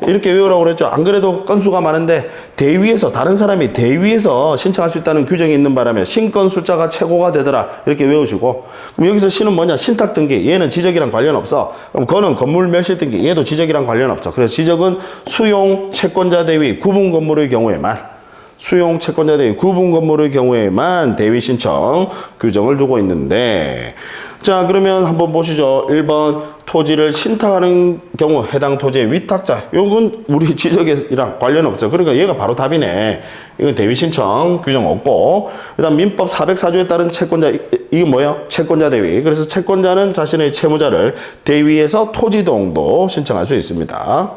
이렇게 외우라고 그랬죠. 안 그래도 건수가 많은데 대위에서 다른 사람이 대위에서 신청할 수 있다는 규정이 있는 바람에 신건 숫자가 최고가 되더라. 이렇게 외우시고 그럼 여기서 신은 뭐냐? 신탁 등기. 얘는 지적이랑 관련 없어. 그럼 건은 건물 멸실 등기. 얘도 지적이랑 관련 없어. 그래서 지적은 수용 채권자 대위 구분 건물의 경우에만 수용 채권자 대위 구분 건물의 경우에만 대위 신청 규정을 두고 있는데 자 그러면 한번 보시죠. 1번 토지를 신탁하는 경우 해당 토지의 위탁자 이건 우리 지적이랑 관련 없죠. 그러니까 얘가 바로 답이네. 이건 대위 신청 규정 없고 그 다음 민법 404조에 따른 채권자 이게 뭐예요? 채권자 대위. 그래서 채권자는 자신의 채무자를 대위에서 토지동도 신청할 수 있습니다.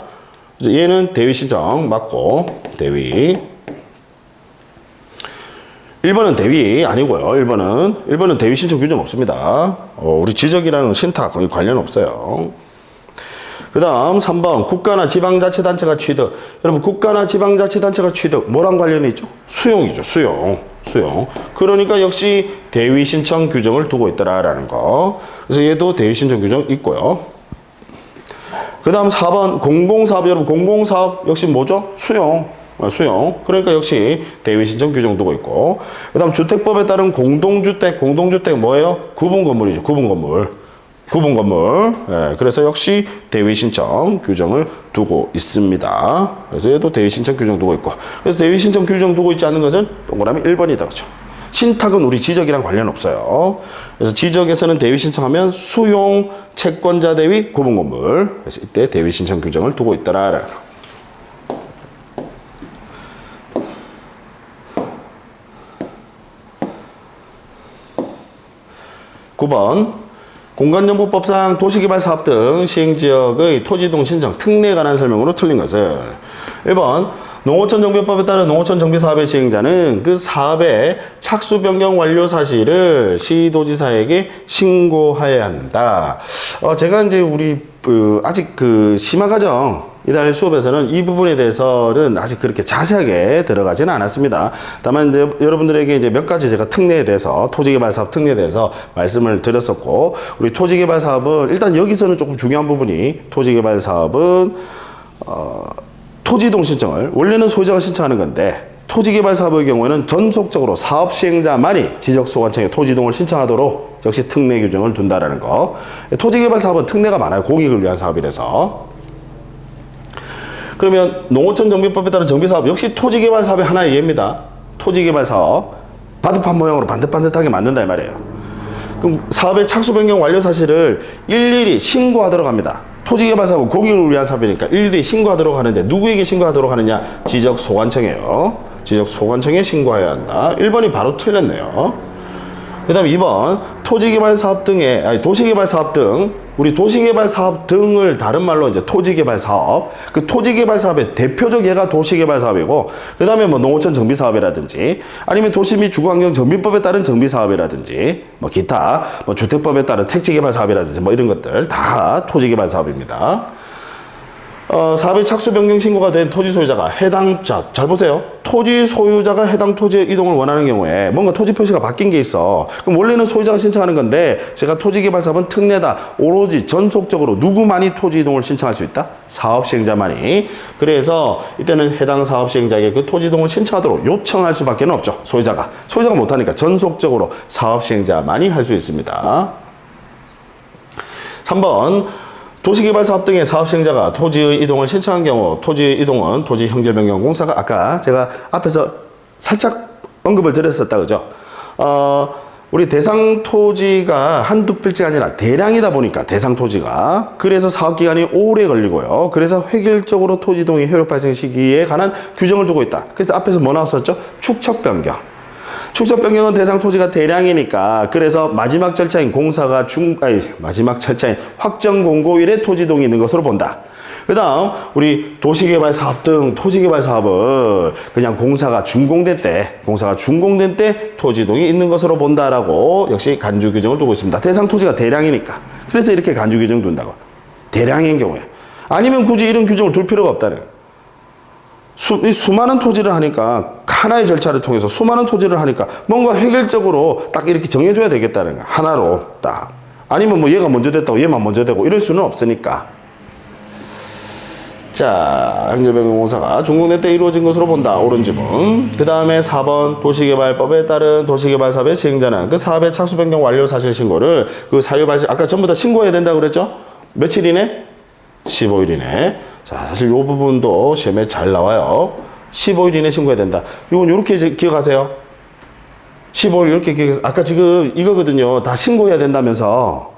그래서 얘는 대위 신청 맞고 대위 1번은 대위 아니고요. 1번은 대위 신청 규정 없습니다. 우리 지적이라는 신탁 거의 관련 없어요. 그 다음 3번 국가나 지방자치단체가 취득. 여러분 국가나 지방자치단체가 취득 뭐랑 관련이 있죠? 수용이죠. 수용. 그러니까 역시 대위 신청 규정을 두고 있더라라는 거. 그래서 얘도 대위 신청 규정 있고요. 그 다음 4번 공공사업. 여러분 공공사업 역시 뭐죠? 수용. 그러니까 역시 대위 신청 규정 두고 있고 그 다음 주택법에 따른 공동주택 뭐예요? 구분 건물이죠. 구분 건물. 예, 그래서 역시 대위 신청 규정을 두고 있습니다. 그래서 얘도 대위 신청 규정 두고 있고 그래서 대위 신청 규정 두고 있지 않는 것은 동그라미 1번이다. 그렇죠? 신탁은 우리 지적이랑 관련 없어요. 그래서 지적에서는 대위 신청하면 수용 채권자 대위 구분 건물. 그래서 이때 대위 신청 규정을 두고 있더라. 9번 공간정보법상 도시개발사업 등 시행지역의 토지이동 신청 특례에 관한 설명으로 틀린 것은 1번 농어촌 정비법에 따른 농어촌 정비사업의 시행자는 그 사업의 착수 변경 완료 사실을 시도지사에게 신고해야 한다. 제가 이제 우리 아직 심화과정 이달 수업에서는 이 부분에 대해서는 아직 그렇게 자세하게 들어가지는 않았습니다. 다만 이제 여러분들에게 이제 몇 가지 제가 특례에 대해서 토지개발 사업 특례에 대해서 말씀을 드렸었고 우리 토지개발 사업은 일단 여기서는 조금 중요한 부분이 토지개발 사업은 토지이동 신청을 원래는 소유자가 신청하는 건데 토지개발 사업의 경우에는 전속적으로 사업 시행자만이 지적소관청에 토지이동을 신청하도록 역시 특례 규정을 둔다라는 거. 토지개발 사업은 특례가 많아요. 공익을 위한 사업이라서. 그러면 농어촌 정비법에 따른 정비사업 역시 토지개발 사업의 하나의 예입니다. 토지개발 사업 바둑판 모양으로 반듯반듯하게 만든다 이 말이에요. 그럼 사업의 착수 변경 완료 사실을 일일이 신고하도록 합니다. 토지개발 사업은 공익을 위한 사업이니까 일일이 신고하도록 하는데 누구에게 신고하도록 하느냐? 지적소관청이에요. 지적소관청에 신고해야 한다. 1번이 바로 틀렸네요. 그 다음 2번 토지개발 사업 등의 도시개발 사업 등 우리 도시개발 사업 등을 다른 말로 이제 토지개발 사업 그 토지개발 사업의 대표적 예가 도시개발 사업이고 그 다음에 뭐 농어촌 정비 사업이라든지 아니면 도시 및 주거환경 정비법에 따른 정비 사업이라든지 뭐 기타 뭐 주택법에 따른 택지개발 사업이라든지 뭐 이런 것들 다 토지개발 사업입니다. 사업의 착수 변경 신고가 된 토지 소유자가 잘 보세요. 토지 소유자가 해당 토지의 이동을 원하는 경우에 뭔가 토지 표시가 바뀐 게 있어. 그럼 원래는 소유자가 신청하는 건데 제가 토지개발 사업은 특례다. 오로지 전속적으로 누구만이 토지 이동을 신청할 수 있다? 사업 시행자만이. 그래서 이때는 해당 사업 시행자에게 그 토지 이동을 신청하도록 요청할 수밖에 없죠. 소유자가 못하니까 전속적으로 사업 시행자만이 할 수 있습니다. 3번 도시개발 사업 등의 사업 시행자가 토지의 이동을 신청한 경우 토지의 이동은 토지형질변경공사가 아까 제가 앞에서 살짝 언급을 드렸었다 그죠? 우리 대상 토지가 한두 필지가 아니라 대량이다 보니까 대상 토지가 그래서 사업기간이 오래 걸리고요. 그래서 획일적으로 토지 이동의 효력 발생 시기에 관한 규정을 두고 있다. 그래서 앞에서 뭐 나왔었죠? 축척 변경. 축척 변경은 대상 토지가 대량이니까 그래서 마지막 절차인 확정 공고일에 토지 이동이 있는 것으로 본다. 그 다음 우리 도시개발 사업 등 토지개발 사업은 그냥 공사가 준공된 때 토지 이동이 있는 것으로 본다라고 역시 간주 규정을 두고 있습니다. 대상 토지가 대량이니까 그래서 이렇게 간주 규정 둔다고. 대량인 경우에 아니면 굳이 이런 규정을 둘 필요가 없다는 거예요. 수많은 토지를 하니까 하나의 절차를 통해서 수많은 토지를 하니까 뭔가 획일적으로 딱 이렇게 정해줘야 되겠다는 거야. 하나로 딱. 아니면 뭐 얘가 먼저 됐다고 얘만 먼저 되고 이럴 수는 없으니까. 자, 행정변경공사가 중공내 때 이루어진 것으로 본다. 옳은 지문. 그 다음에 4번 도시개발법에 따른 도시개발 사업의 시행자는 그 사업의 착수 변경 완료 사실 신고를 그 사유 발생 아까 전부 다 신고해야 된다고 그랬죠? 며칠 이내? 15일 이내. 자, 사실 이 부분도 시험에 잘 나와요. 15일 이내 신고해야 된다. 이건 이렇게 기억하세요. 15일 이렇게 기억해서 아까 지금 이거거든요. 다 신고해야 된다면서.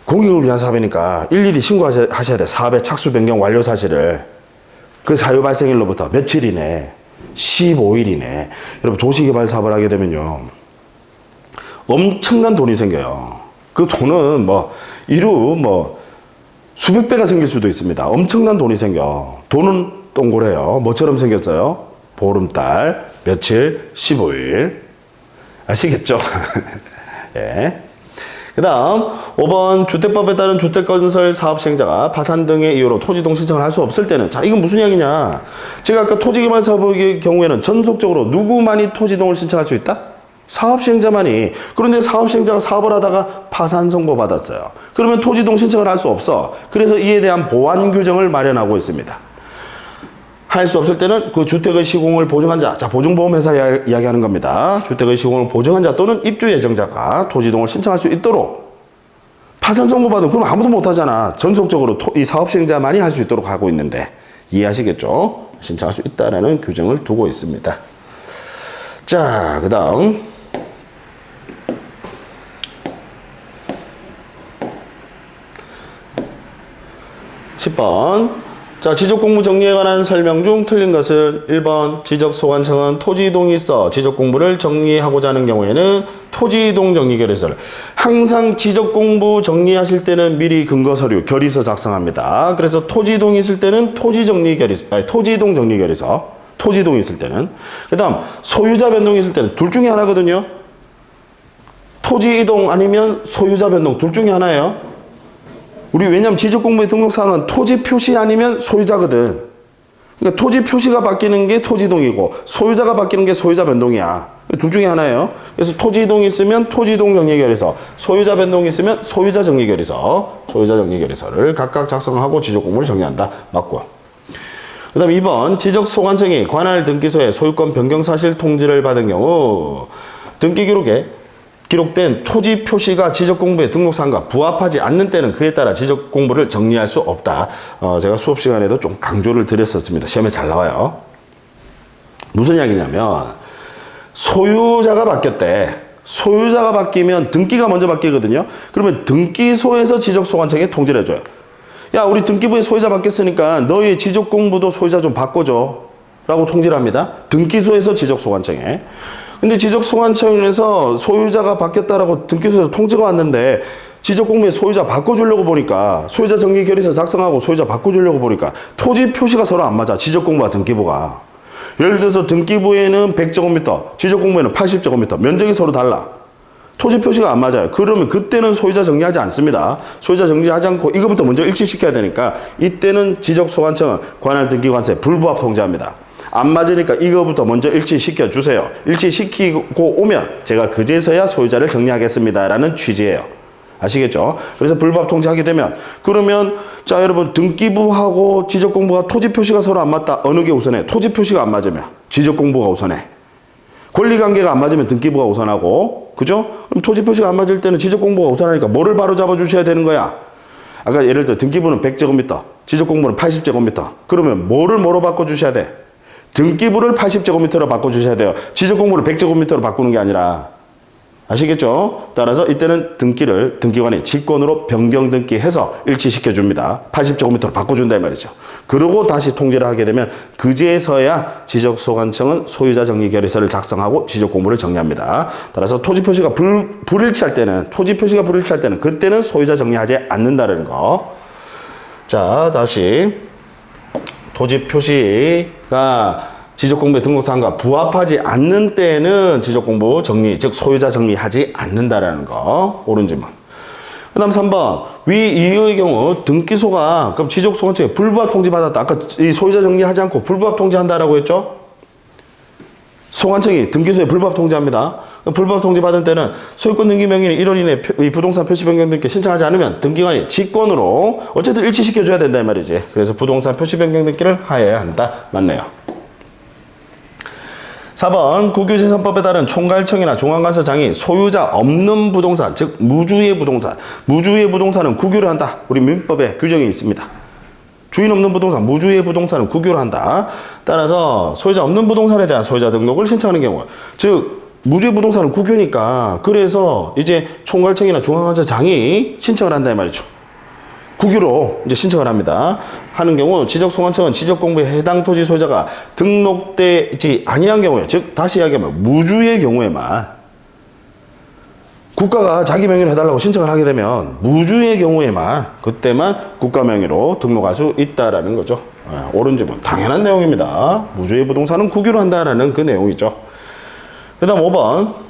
공익을 위한 사업이니까 일일이 신고하셔야 돼. 사업의 착수 변경 완료 사실을. 그 사유 발생일로부터 며칠 이내? 15일 이내. 여러분 도시개발 사업을 하게 되면요. 엄청난 돈이 생겨요. 그 돈은 수백 배가 생길 수도 있습니다. 엄청난 돈이 생겨. 돈은 동그래요. 뭐처럼 생겼어요? 보름달, 며칠, 15일. 아시겠죠? 예. 그 다음 5번 주택법에 따른 주택건설 사업 시행자가 파산 등의 이유로 토지이동 신청을 할 수 없을 때는 자 이건 무슨 이야기냐 제가 아까 토지개발 사업의 경우에는 전속적으로 누구만이 토지이동을 신청할 수 있다? 사업 시행자만이. 그런데 사업 시행자가 사업을 하다가 파산 선고 받았어요. 그러면 토지이동 신청을 할 수 없어. 그래서 이에 대한 보완 규정을 마련하고 있습니다. 할 수 없을 때는 그 주택의 시공을 보증한 자, 자 보증보험회사 이야기하는 겁니다. 주택의 시공을 보증한 자 또는 입주 예정자가 토지이동을 신청할 수 있도록 파산 선고받으면 그럼 아무도 못하잖아. 전속적으로 이 사업 시행자만이 할 수 있도록 하고 있는데 이해하시겠죠? 신청할 수 있다라는 규정을 두고 있습니다. 자, 그 다음 10번 자, 지적공부 정리에 관한 설명 중 틀린 것은 1번 지적소관청은 토지이동이 있어 지적공부를 정리하고자 하는 경우에는 토지이동 정리결의서를 항상 지적공부 정리하실 때는 미리 근거서류, 결의서 작성합니다. 그래서 토지이동이 있을 때는 토지이동 정리결의서 토지이동이 있을 때는 그 다음 소유자 변동이 있을 때는 둘 중에 하나거든요. 토지이동 아니면 소유자 변동 둘 중에 하나예요. 우리 왜냐면 지적공부의 등록사항은 토지 표시 아니면 소유자거든. 그러니까 토지 표시가 바뀌는 게 토지이동이고 소유자가 바뀌는 게 소유자 변동이야. 둘 중에 하나예요. 그래서 토지이동이 있으면 토지이동 정리결의서, 소유자 변동이 있으면 소유자 정리결의서, 소유자 정리결의서를 각각 작성하고 지적공부를 정리한다. 맞고. 그 다음 2번 지적소관청이 관할 등기소에 소유권 변경 사실 통지를 받은 경우 등기 기록에 기록된 토지 표시가 지적공부의 등록사항과 부합하지 않는 때는 그에 따라 지적공부를 정리할 수 없다. 제가 수업 시간에도 좀 강조를 드렸었습니다. 시험에 잘 나와요. 무슨 이야기냐면 소유자가 바뀌었대. 소유자가 바뀌면 등기가 먼저 바뀌거든요. 그러면 등기소에서 지적소관청에 통지를 해줘요. 야, 우리 등기부에 소유자 바뀌었으니까 너희 지적공부도 소유자 좀 바꿔줘 라고 통지를 합니다. 등기소에서 지적소관청에. 근데 지적소관청에서 소유자가 바뀌었다라고 등기소에서 통지가 왔는데 지적공부에 소유자 바꿔주려고 보니까 소유자 정리결의서 작성하고 소유자 바꿔주려고 보니까 토지 표시가 서로 안 맞아. 지적공부와 등기부가. 예를 들어서 등기부에는 100제곱미터, 지적공부에는 80제곱미터. 면적이 서로 달라. 토지 표시가 안 맞아요. 그러면 그때는 소유자 정리하지 않습니다. 소유자 정리하지 않고 이것부터 먼저 일치시켜야 되니까 이때는 지적소관청은 관할 등기관세 불부합 통지합니다. 안 맞으니까 이거부터 먼저 일치시켜 주세요. 일치시키고 오면 제가 그제서야 소유자를 정리하겠습니다 라는 취지예요. 아시겠죠? 그래서 불부합 통지하게 되면 그러면 자 여러분 등기부하고 지적공부가 토지 표시가 서로 안 맞다. 어느 게 우선해? 토지 표시가 안 맞으면 지적공부가 우선해. 권리관계가 안 맞으면 등기부가 우선하고 그죠? 그럼 토지 표시가 안 맞을 때는 지적공부가 우선하니까 뭐를 바로 잡아 주셔야 되는 거야? 아까 예를 들어 등기부는 100제곱미터, 지적공부는 80제곱미터. 그러면 뭐로 바꿔 주셔야 돼? 등기부를 80제곱미터로 바꿔주셔야 돼요. 지적공부를 100제곱미터로 바꾸는 게 아니라. 아시겠죠? 따라서 이때는 등기관이 직권으로 변경 등기해서 일치시켜줍니다. 80제곱미터로 바꿔준다 이 말이죠. 그러고 다시 통지를 하게 되면 그제서야 지적소관청은 소유자 정리결의서를 작성하고 지적공부를 정리합니다. 따라서 토지 표시가 불일치할 때는 그때는 소유자 정리하지 않는다는 거. 자, 다시 토지 표시가 지적공부의 등록사항과 부합하지 않는 때는 지적공부 정리, 즉 소유자 정리하지 않는다라는 거. 옳은 질문. 그 다음 3번. 위 이의 경우 등기소가 그럼 지적소관청에 불부합 통지 받았다. 아까 이 소유자 정리하지 않고 불부합 통지한다라고 했죠? 소관청이 등기소에 불부합 통지합니다. 불법 통지 받은 때는 소유권 등기 명의는 1월 이내 이 부동산 표시 변경 등기 신청하지 않으면 등기관이 직권으로 어쨌든 일치시켜줘야 된다 이 말이지. 그래서 부동산 표시 변경 등기를 하여야 한다. 맞네요. 4번 국유재산법에 따른 총괄청이나 중앙관서장이 소유자 없는 부동산, 즉 무주의 부동산. 무주의 부동산은 국유를 한다. 우리 민법에 규정이 있습니다. 주인 없는 부동산, 무주의 부동산은 국유를 한다. 따라서 소유자 없는 부동산에 대한 소유자 등록을 신청하는 경우, 즉 무주의 부동산은 국유니까 그래서 이제 총괄청이나 중앙관서장이 신청을 한다 이 말이죠. 국유로 이제 신청을 합니다. 하는 경우 지적소관청은 지적공부에 해당 토지 소유자가 등록되지 아니한 경우에, 즉 다시 이야기하면 무주의 경우에만 국가가 자기 명의로 해달라고 신청을 하게 되면 무주의 경우에만 그때만 국가 명의로 등록할 수 있다라는 거죠. 옳은 지문 당연한 내용입니다. 무주의 부동산은 국유로 한다라는 그 내용이죠. 그 다음 5번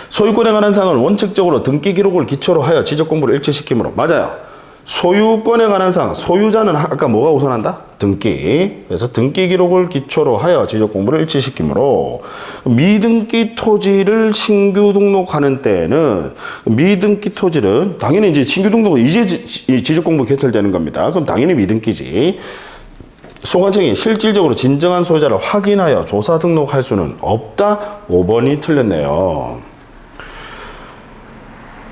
소유권에 관한 사항은 원칙적으로 등기 기록을 기초로 하여 지적 공부를 일치시키므로. 맞아요. 소유권에 관한 사항, 소유자는 아까 뭐가 우선한다? 등기. 그래서 등기 기록을 기초로 하여 지적 공부를 일치시키므로 미등기 토지를 신규 등록하는 때는 미등기 토지는 당연히 이제 신규 등록은 이제 지적 공부 개설되는 겁니다. 그럼 당연히 미등기지. 소관청이 실질적으로 진정한 소유자를 확인하여 조사 등록할 수는 없다. 5번이 틀렸네요.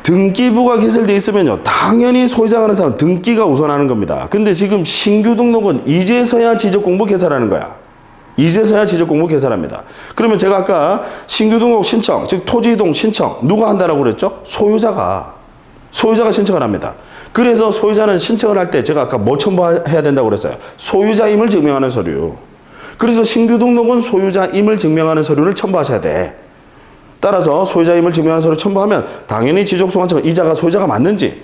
등기부가 개설되어 있으면요, 당연히 소유자가 하는 사람은 등기가 우선하는 겁니다. 근데 지금 신규 등록은 이제서야 지적공부 개설하는 거야. 이제서야 지적공부 개설합니다. 그러면 제가 아까 신규 등록 신청, 즉 토지 이동 신청 누가 한다라고 그랬죠? 소유자가 신청을 합니다. 그래서 소유자는 신청을 할 때 제가 아까 뭐 첨부해야 된다고 그랬어요? 소유자임을 증명하는 서류. 그래서 신규 등록은 소유자임을 증명하는 서류를 첨부하셔야 돼. 따라서 소유자임을 증명하는 서류 첨부하면 당연히 지적소관청은 이자가 소유자가 맞는지,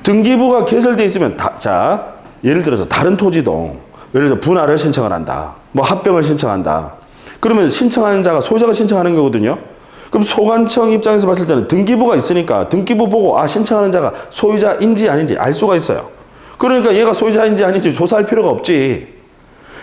등기부가 개설되어 있으면 자 예를 들어서 다른 토지동, 예를 들어 분할을 신청을 한다, 뭐 합병을 신청한다. 그러면 신청하는 자가 소유자가 신청하는 거거든요. 그럼 소관청 입장에서 봤을 때는 등기부가 있으니까 등기부 보고 신청하는 자가 소유자인지 아닌지 알 수가 있어요. 그러니까 얘가 소유자인지 아닌지 조사할 필요가 없지.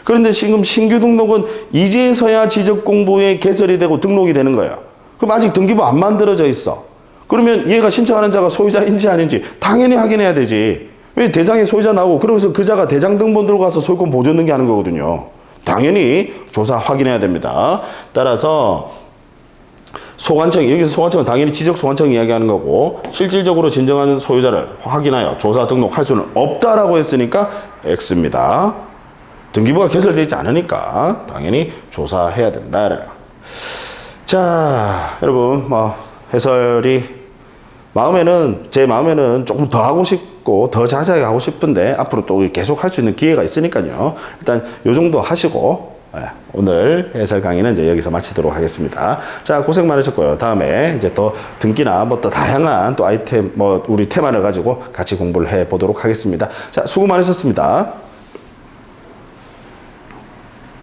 그런데 지금 신규 등록은 이제서야 지적공부에 개설이 되고 등록이 되는 거예요. 그럼 아직 등기부 안 만들어져 있어. 그러면 얘가 신청하는 자가 소유자인지 아닌지 당연히 확인해야 되지. 왜 대장에 소유자 나오고 그러면서 그 자가 대장 등본 들고 가서 소유권 보존 등기하는 거거든요. 당연히 조사 확인해야 됩니다. 따라서 소관청이, 여기서 소관청은 당연히 지적소관청이 이야기하는 거고, 실질적으로 진정한 소유자를 확인하여 조사 등록할 수는 없다라고 했으니까 X입니다. 등기부가 개설되어 있지 않으니까 당연히 조사해야 된다. 자, 여러분, 해설이 제 마음에는 조금 더 하고 싶고 더 자세하게 하고 싶은데 앞으로 또 계속 할 수 있는 기회가 있으니까요. 일단 요 정도 하시고 오늘 해설 강의는 이제 여기서 마치도록 하겠습니다. 자, 고생 많으셨고요. 다음에 이제 더 등기나 뭐 또 다양한 또 아이템 우리 테마를 가지고 같이 공부를 해 보도록 하겠습니다. 자, 수고 많으셨습니다.